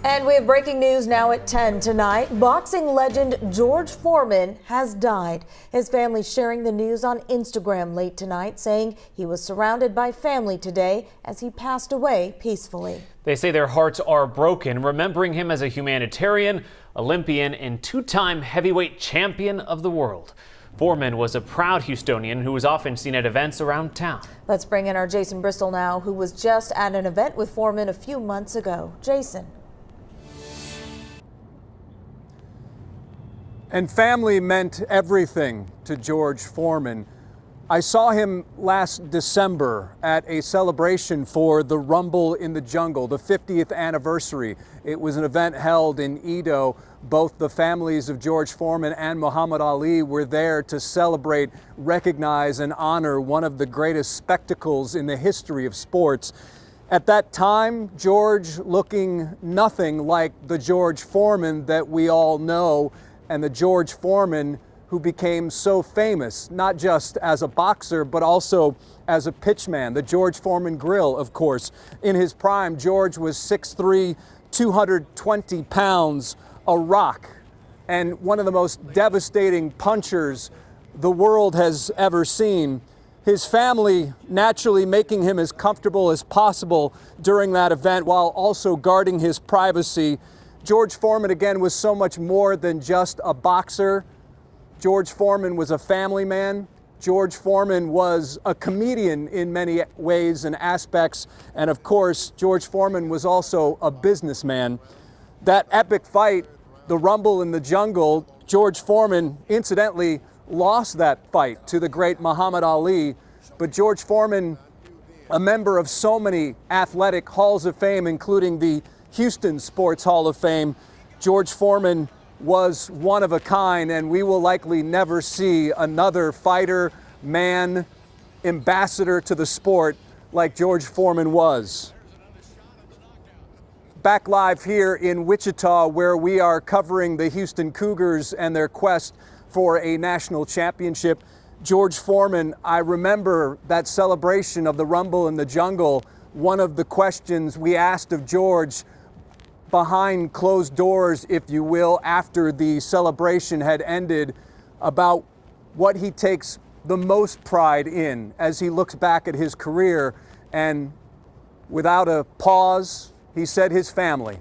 And we have breaking news now at 10 tonight. Boxing legend George Foreman has died. His family sharing the news on Instagram late tonight, saying he was surrounded by family today as he passed away peacefully. They say their hearts are broken, remembering him as a humanitarian, Olympian, and two-time heavyweight champion of the world. Foreman was a proud Houstonian who was often seen at events around town. Let's bring in our Jason Bristol now, who was just at an event with Foreman a few months ago. Jason. And family meant everything to George Foreman. I saw him last December at a celebration for the Rumble in the Jungle, the 50th anniversary. It was an event held in Edo. Both the families of George Foreman and Muhammad Ali were there to celebrate, recognize, and honor one of the greatest spectacles in the history of sports. At that time, George looking nothing like the George Foreman that we all know, and the George Foreman who became so famous, not just as a boxer, but also as a pitchman. The George Foreman grill, of course. In his prime, George was 6'3", 220 pounds, a rock, and one of the most devastating punchers the world has ever seen. His family naturally making him as comfortable as possible during that event while also guarding his privacy. George Foreman, again, was so much more than just a boxer. George Foreman was a family man. George Foreman was a comedian in many ways and aspects. And of course, George Foreman was also a businessman. That epic fight, the Rumble in the Jungle, George Foreman incidentally lost that fight to the great Muhammad Ali. But George Foreman, a member of so many athletic halls of fame, including the Houston Sports Hall of Fame, George Foreman was one of a kind, and we will likely never see another fighter, man, ambassador to the sport like George Foreman was. Back live here in Wichita, where we are covering the Houston Cougars and their quest for a national championship. George Foreman, I remember that celebration of the Rumble in the Jungle. One of the questions we asked of George behind closed doors, if you will, after the celebration had ended, about what he takes the most pride in as he looks back at his career. And without a pause, he said his family.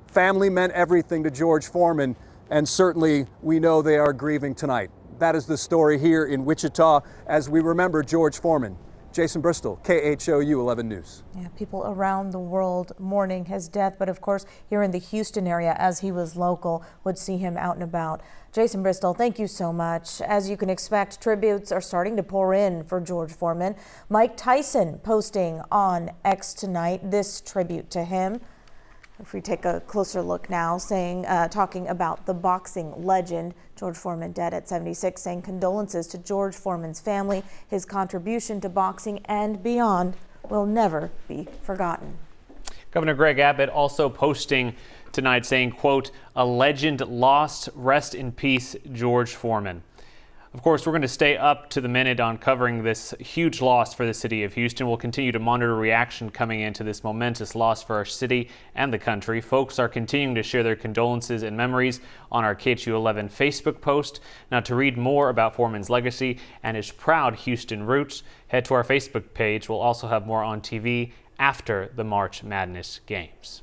Family meant everything to George Foreman, and certainly we know they are grieving tonight. That is the story here in Wichita as we remember George Foreman. Jason Bristol, KHOU 11 News. Yeah, people around the world mourning his death, but of course here in the Houston area, as he was local, would see him out and about. Jason Bristol, thank you so much. As you can expect, tributes are starting to pour in for George Foreman. Mike Tyson posting on X tonight this tribute to him. If we take a closer look now, talking about the boxing legend, George Foreman dead at 76, saying condolences to George Foreman's family. His contribution to boxing and beyond will never be forgotten. Governor Greg Abbott also posting tonight saying, quote, "A legend lost, rest in peace, George Foreman." Of course, we're going to stay up to the minute on covering this huge loss for the city of Houston. We'll continue to monitor reaction coming into this momentous loss for our city and the country. Folks are continuing to share their condolences and memories on our KHOU 11 Facebook post. Now, to read more about Foreman's legacy and his proud Houston roots, head to our Facebook page. We'll also have more on TV after the March Madness games.